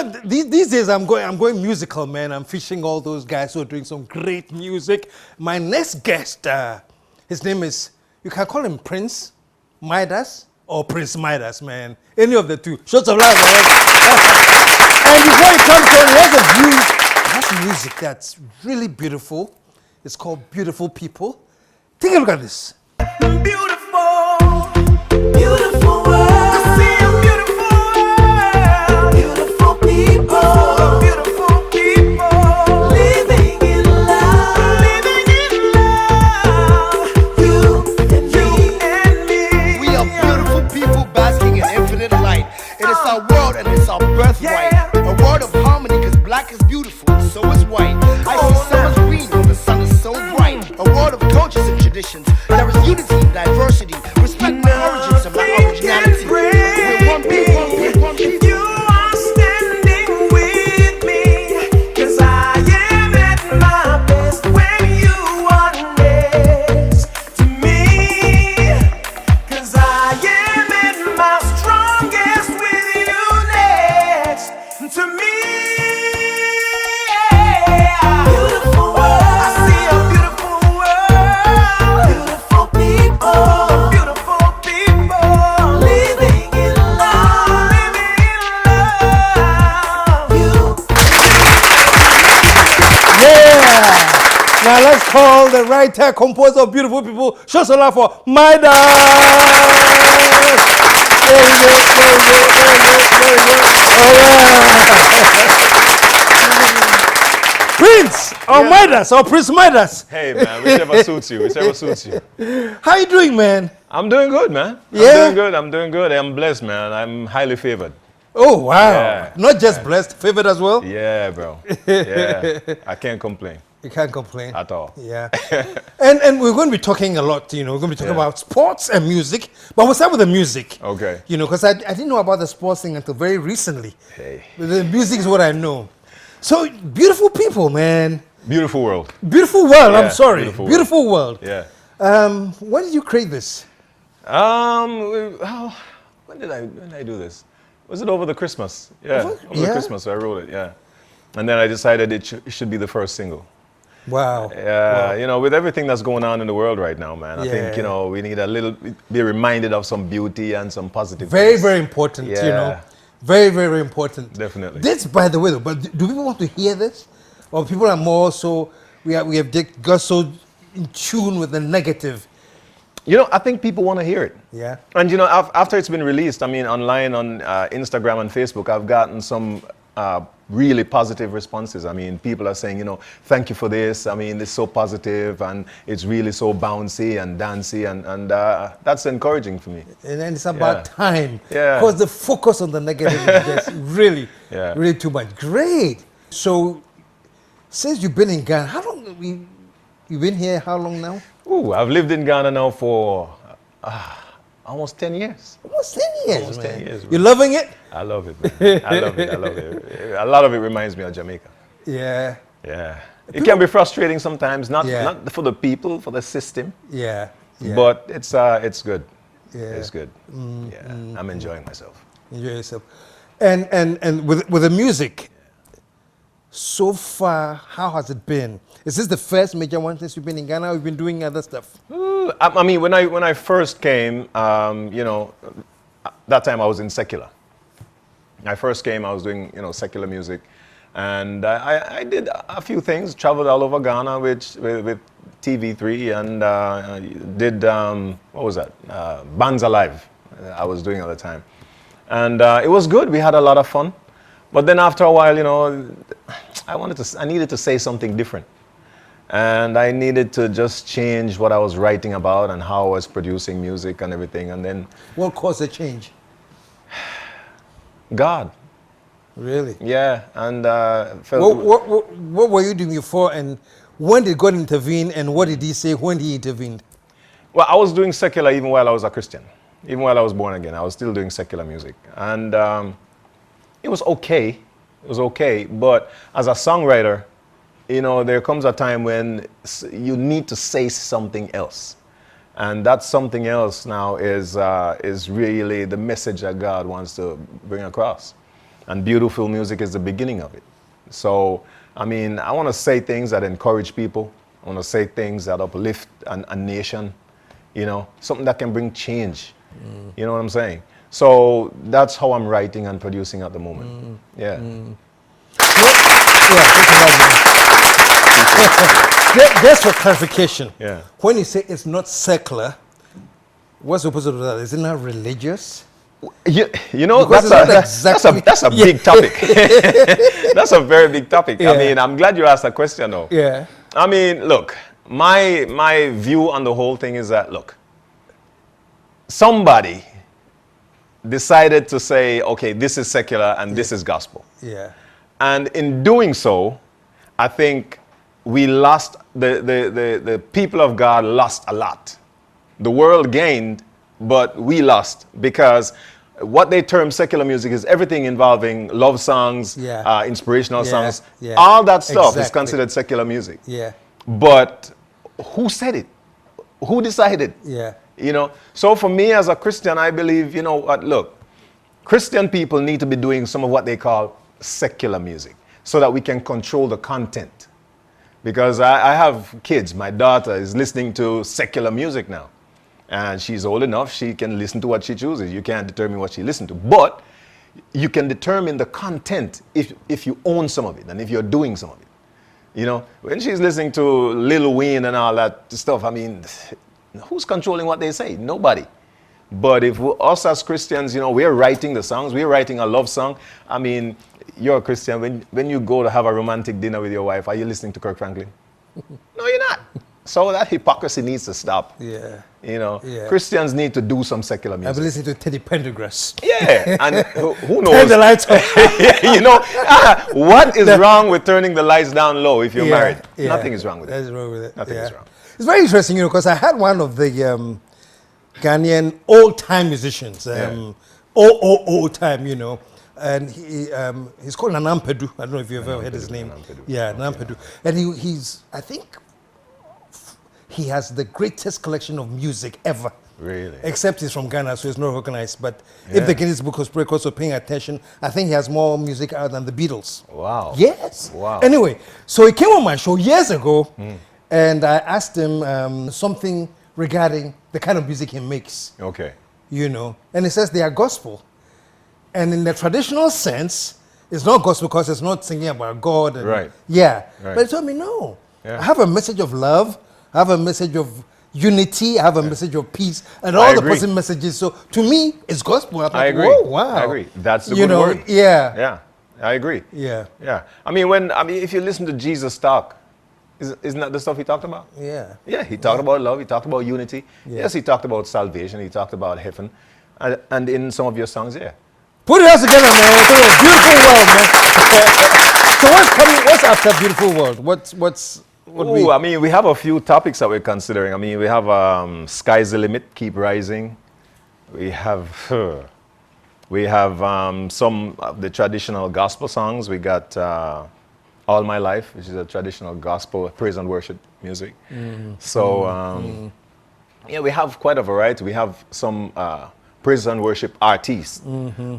these days I'm going musical, man. I'm fishing all those guys who are doing some great music. My next guest, his name is, you can call him Prince Mydas or Prince Mydas, man. Any of the two. Shots of love, man. And before he comes on, he has music that's really beautiful. It's called Beautiful People. Take a look at this. Beautiful, beautiful world. I see a beautiful world. Beautiful people, beautiful people. Living in love, You and me. We are beautiful people basking in infinite light. It is our world and it's our birthright. A world of harmony, because black is beautiful, and so is white. I see so much green when the sun is so bright. A world of cultures and traditions. There is unity, diversity. Respect my origins and my originality. We're one people, one people. You are standing with me, 'cause I am at my best when you are next to me. 'Cause I am at my strongest with you next to me. Beautiful world. I see a beautiful world. Beautiful people. Beautiful people. Living in love. Yeah. Now let's call the writer, composer of Beautiful People, show some love for Mydas. Very good, very good, very good, very good. All right. Prince or Mydas or Prince Mydas. Hey man, whichever suits you, whichever suits you. How you doing, man? I'm doing good, man. Yeah? I'm doing good. I'm blessed, man. I'm highly favored. Oh, wow. Yeah. Not just blessed, favored as well? Yeah, bro. Yeah. I can't complain You can't complain. at all. Yeah. and we're going to be talking a lot, we're going to be talking about sports and music. But we'll start with the music. Okay. Because I didn't know about the sports thing until very recently. Hey. The music is what I know. So, beautiful people, man. Beautiful world. Beautiful world, Yeah, I'm sorry. beautiful world. Yeah. When did you create this? When did I do this? Was it over the Christmas? Yeah, over Yeah. the Christmas I wrote it, yeah. And then I decided it should be the first single. Wow. Yeah, Wow. with everything that's going on in the world right now, man, I Yeah. think, we need be reminded of some beauty and some positive Very, things. very important, Yeah. Very, very important. Definitely. This, by the way, though, but do people want to hear this? Or people are more so, we have got so in tune with the negative. I think people want to hear it. Yeah. And, after it's been released, online on Instagram and Facebook, I've gotten some really positive responses. People are saying, thank you for this. It's so positive and it's really so bouncy and dancey and that's encouraging for me. And then it's about time. Yeah. Because the focus on the negative is just really, Yeah. really too much. Great. So, since you've been in Ghana, how long you've been here? How long now? Ooh, I've lived in Ghana now for almost 10 years. Almost 10 years, Almost man. 10 years, You loving it? I love it, man. I love it. A lot of it reminds me of Jamaica. Yeah. Yeah. It can be frustrating sometimes, not Yeah. for the people, for the system, Yeah. Yeah. but it's good. Yeah. It's good. Yeah. I'm enjoying myself. Enjoy yourself. And with the music, so far, how has it been? Is this the first major one since you've been in Ghana, or you've been doing other stuff? When I first came, that time I was in secular. I first came, I was doing, secular music. And I did a few things, traveled all over Ghana with TV3 and did, what was that? Bands Alive, I was doing at the time. And it was good, we had a lot of fun. But then after a while, I needed to say something different. And I needed to just change what I was writing about and how I was producing music and everything. And then... What caused the change? God. Really? Yeah, and what were you doing before, and when did God intervene, and what did he say when he intervened? Well, I was doing secular even while I was a Christian. Even while I was born again, I was still doing secular music. And it was okay. It was okay. But as a songwriter, there comes a time when you need to say something else. And that something else now is really the message that God wants to bring across. And beautiful music is the beginning of it. So, I mean, I want to say things that encourage people. I want to say things that uplift a nation, you know, something that can bring change. You know what I'm saying? So that's how I'm writing and producing at the moment. Yeah. Just for clarification. Yeah. When you say it's not secular, what's the opposite of that? Is it not religious? You know, Because that's a big topic. That's a very big topic. Yeah. I mean, I'm glad you asked that question, though. Yeah. I mean, look, my view on the whole thing is that, look, somebody decided to say, okay, this is secular and this is gospel. Yeah. And in doing so, I think we lost, the people of God lost a lot. The world gained, but we lost, because what they term secular music is everything involving love songs, inspirational songs. Yeah. All that stuff is Exactly. considered secular music. Yeah. But who said it? Who decided? Yeah. You know, so for me as a Christian, I believe, you know what, look, Christian people need to be doing some of what they call secular music so that we can control the content. Because I have kids. My daughter is listening to secular music now. And she's old enough, she can listen to what she chooses. You can't determine what she listens to. But you can determine the content if you own some of it and if you're doing some of it. You know, when she's listening to Lil Wayne and all that stuff, I mean, who's controlling what they say? Nobody. But if us as Christians, you know, we're writing the songs, we're writing a love song. I mean, you're a Christian. When you go to have a romantic dinner with your wife, are you listening to Kirk Franklin? No, you're not. So that hypocrisy needs to stop. Yeah. You know, Yeah. Christians need to do some secular I've music. been listening to Teddy Pendergrass. Yeah, and who knows? Turn the lights off. You know, what is wrong with turning the lights down low if you're married? Yeah. Nothing is wrong with That's it. wrong with it. Nothing yeah. is wrong. It's very interesting, you know, because I had one of the Ghanaian old-time musicians, old time, you know, and he's called Nanampedu. I don't know if you've ever heard his name. Nanampedu. Yeah, Nanampedu. And he's, I think, he has the greatest collection of music ever. Really? Except he's from Ghana, so he's not recognized. But if the Guinness Book of Records are paying attention, I think he has more music out than the Beatles. Wow. Yes. Wow. Anyway, so he came on my show years ago, and I asked him something regarding the kind of music he makes. Okay. You know, and he says they are gospel. And in the traditional sense, it's not gospel because it's not singing about God. And, Right. Yeah. Right. But he told me, no. Yeah. I have a message of love. I have a message of unity. I have a message of peace. And I all the agree. positive messages. So to me, it's gospel. I'm I like, agree. whoa, wow. I agree. That's the You good know, word. yeah. Yeah, I agree. Yeah. Yeah. I mean, if you listen to Jesus talk, isn't that the stuff he talked about? Yeah. Yeah, he talked about love, he talked about unity. Yeah. Yes, he talked about salvation, he talked about heaven. And in some of your songs, yeah. Put it all together, man. It's a beautiful world, man. So what's coming? What's after Beautiful World? I mean, we have a few topics that we're considering. I mean, we have Sky's the Limit, Keep Rising. We have some of the traditional gospel songs. We got All My Life, which is a traditional gospel praise and worship music. So, yeah, we have quite a variety. We have some praise and worship artists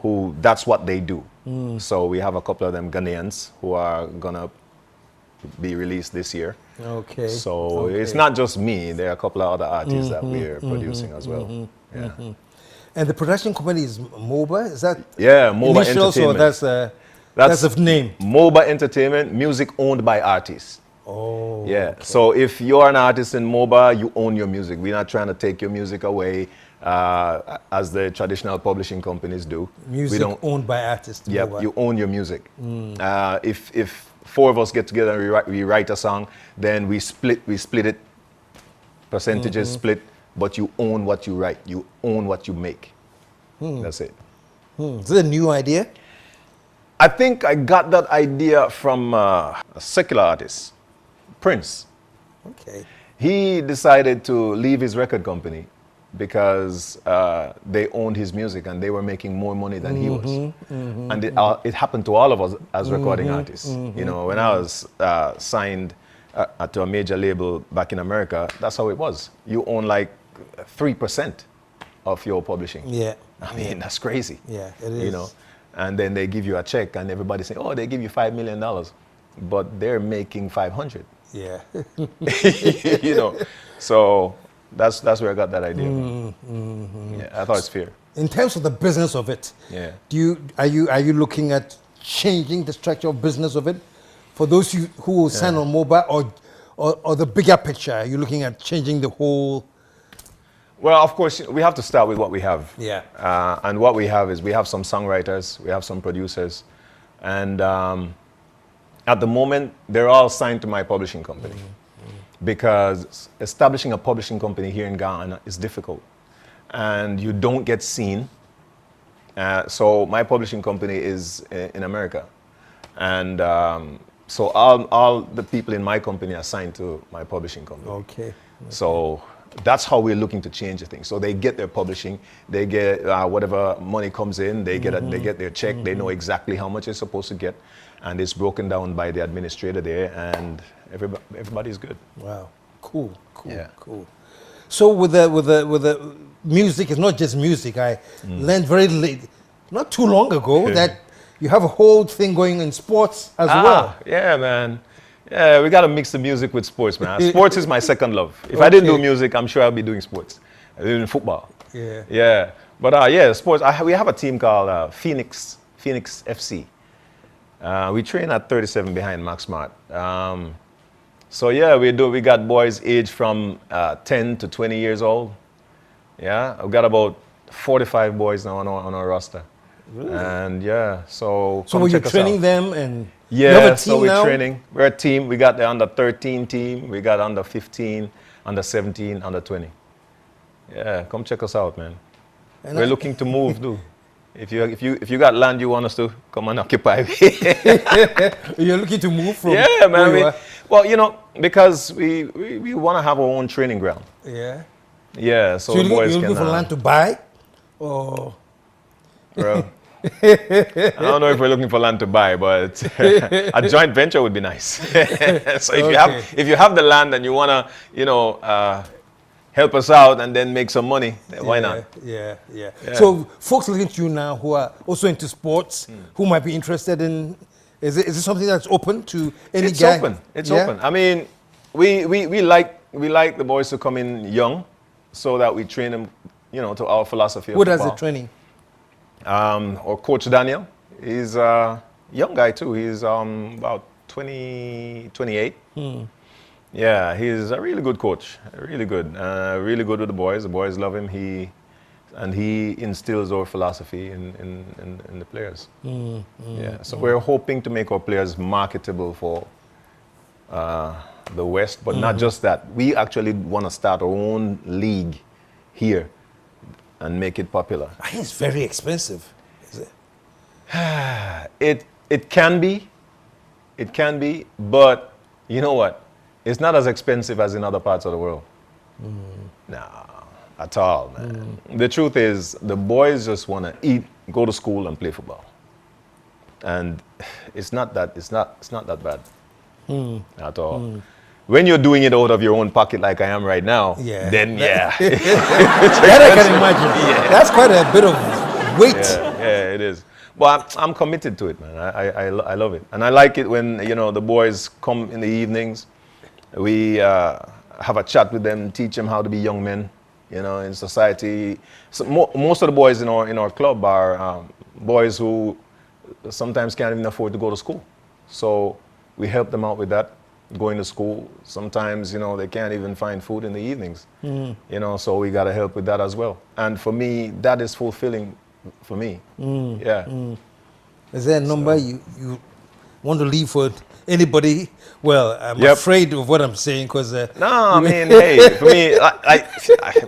who that's what they do. So we have a couple of them Ghanaians who are gonna be released this year. Okay. So it's not just me. There are a couple of other artists that we're producing as well. Yeah. And the production company is MOBA. Is that Yeah, MOBA initials or Entertainment. that's a name? MOBA Entertainment, music owned by artists. Oh. Yeah. So if you're an artist in MOBA, you own your music. We're not trying to take your music away as the traditional publishing companies do. Music owned by artists. Yeah, MOBA. you own your music. If four of us get together and we write a song, then we split it, percentages split, but you own what you write, you own what you make. That's it. Is it a new idea? I think I got that idea from a secular artist, Prince. Okay. He decided to leave his record company because they owned his music and they were making more money than he was. And it happened to all of us as recording artists. You know, when I was signed to a major label back in America, that's how it was. You own like 3% of your publishing. Yeah. I mean, that's crazy. Yeah, it is. You know, and then they give you a check, and everybody say, oh, they give you $5 million, but they're making 500. Yeah. You know, so that's where I got that idea. Yeah, I thought it's fair. In terms of the business of it, Yeah. are you looking at changing the structure of business of it for those who will sign on mobile, or the bigger picture? Are you looking at changing the whole? Well, of course, we have to start with what we have. Yeah. And what we have is we have some songwriters, we have some producers, and at the moment, they're all signed to my publishing company. Because establishing a publishing company here in Ghana is difficult, and you don't get seen. So my publishing company is in America, and so all the people in my company are signed to my publishing company. Okay. So that's how we're looking to change the thing. So they get their publishing, they get whatever money comes in, they get their check, they know exactly how much they're supposed to get, and it's broken down by the administrator there, and everybody's good. Wow. Cool. Yeah. Cool. So with the music, it's not just music. I learned very late, not too long ago, that you have a whole thing going in sports as well. Yeah, man. Yeah, we got to mix the music with sports, man. Sports is my second love. If I didn't do music, I'm sure I'd be doing sports. I'd be doing football. Yeah. Yeah. But yeah, sports. We have a team called Phoenix FC. We train at 37 behind Max Smart. So yeah, we got boys aged from 10 to 20 years old. Yeah, I've got about 45 boys now on our roster. Really? And yeah, so were you training them and yeah, you have a team so we're now? training. We're a team. We got the under 13 team. We got under 15, under 17, under 20. Yeah, come check us out, man. And we're looking to move, dude. If you got land you want us to come and occupy. You're looking to move from? Yeah, man. where you are? Well, you know, because we want to have our own training ground. Yeah. Yeah, so So the you're boys looking can. for land to buy, or? Bro, I don't know if we're looking for land to buy, but a joint venture would be nice. So if you have the land and you wanna, help us out and then make some money, then why not? Yeah. So folks looking to you now who are also into sports, who might be interested in, is it something that's open to any It's guy? open. It's open. I mean, we like the boys to come in young, so that we train them, to our philosophy of Who does football. the training? Or Coach Daniel, he's a young guy too. He's about 28. Yeah, he's a really good coach, really good with the boys. The boys love him. He instills our philosophy in the players. Yeah, so we're hoping to make our players marketable for the West, but not just that. We actually want to start our own league here and make it popular. I think it's very expensive. Is it? It can be, but you know what? It's not as expensive as in other parts of the world. No, at all, man. The truth is, the boys just want to eat, go to school, and play football. And it's not that bad at all. When you're doing it out of your own pocket like I am right now, then yeah. That I can imagine. Yeah. That's quite a bit of weight. Yeah, it is. But I'm committed to it, man. I love it. And I like it when, the boys come in the evenings. We have a chat with them, teach them how to be young men, in society. So most of the boys in our club are boys who sometimes can't even afford to go to school. So we help them out with that. Going to school, sometimes, they can't even find food in the evenings, so we got to help with that as well. And for me, that is fulfilling for me. Yeah. Is there a number you want to leave for anybody? Well, I'm afraid of what I'm saying because... no, I mean, hey, for me,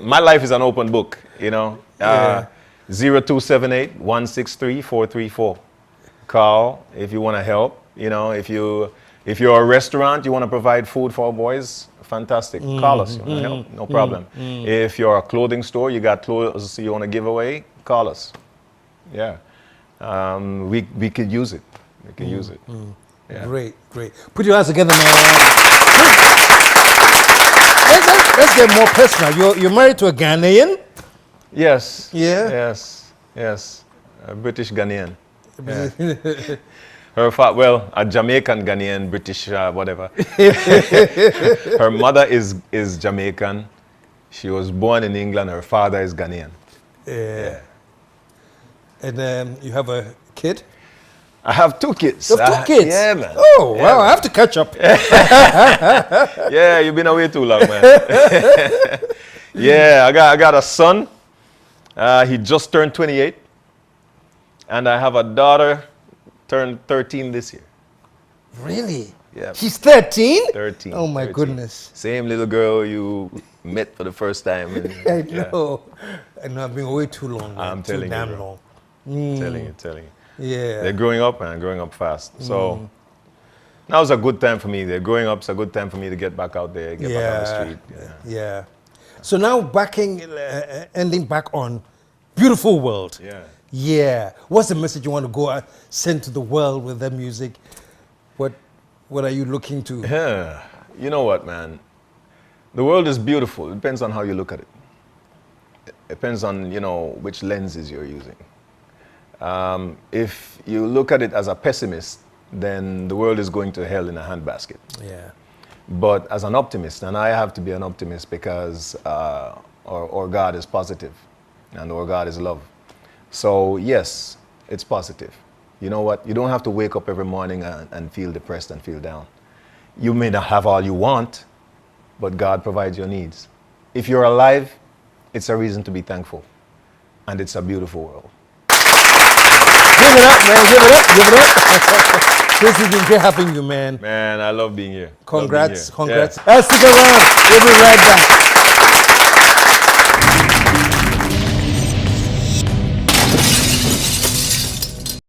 my life is an open book, 0278-163-434. Call if you want to help, If you're a restaurant, you want to provide food for our boys, fantastic. Call us, you want to help, no problem. If you're a clothing store, you got clothes you want to give away, call us. Yeah, we could use it. We can use it. Yeah. Great. Put your hands together, man. Let's get more personal. You're married to a Ghanaian? Yes. Yeah? Yes. A British Ghanaian. Her father, a Jamaican, Ghanaian, British, whatever. Her mother is Jamaican. She was born in England. Her father is Ghanaian. Yeah. And you have a kid? I have 2 kids. You have 2 kids? Yeah, man. Oh, Yeah, wow, man. I have to catch up. Yeah, you've been away too long, man. Yeah, I got a son. He just turned 28. And I have a daughter turned 13 this year. Really? Yeah. She's 13? 13. Oh, my 13. goodness. Same little girl you met for the first time. And, I know. I know, I've been away too long. Man. I'm telling too you, damn bro. long. Telling you. Yeah. They're growing up and growing up fast. So now it's a good time for me. They're growing up. It's a good time for me to get back out there, get back on the street. Yeah. So now ending back on Beautiful World. Yeah. Yeah. What's the message you want to go send to the world with that music? What are you looking to? Yeah. You know what, man? The world is beautiful. It depends on how you look at it. It depends on, which lenses you're using. If you look at it as a pessimist, then the world is going to hell in a handbasket. Yeah. But as an optimist, and I have to be an optimist because our God is positive and our God is love. So yes, it's positive. You know what? You don't have to wake up every morning and feel depressed and feel down. You may not have all you want, but God provides your needs. If you're alive, it's a reason to be thankful. And it's a beautiful world. Give it up, man. Give it up. This has been great having you, man. Man, I love being here. Congrats. Love being here. Stick around. We'll be right back.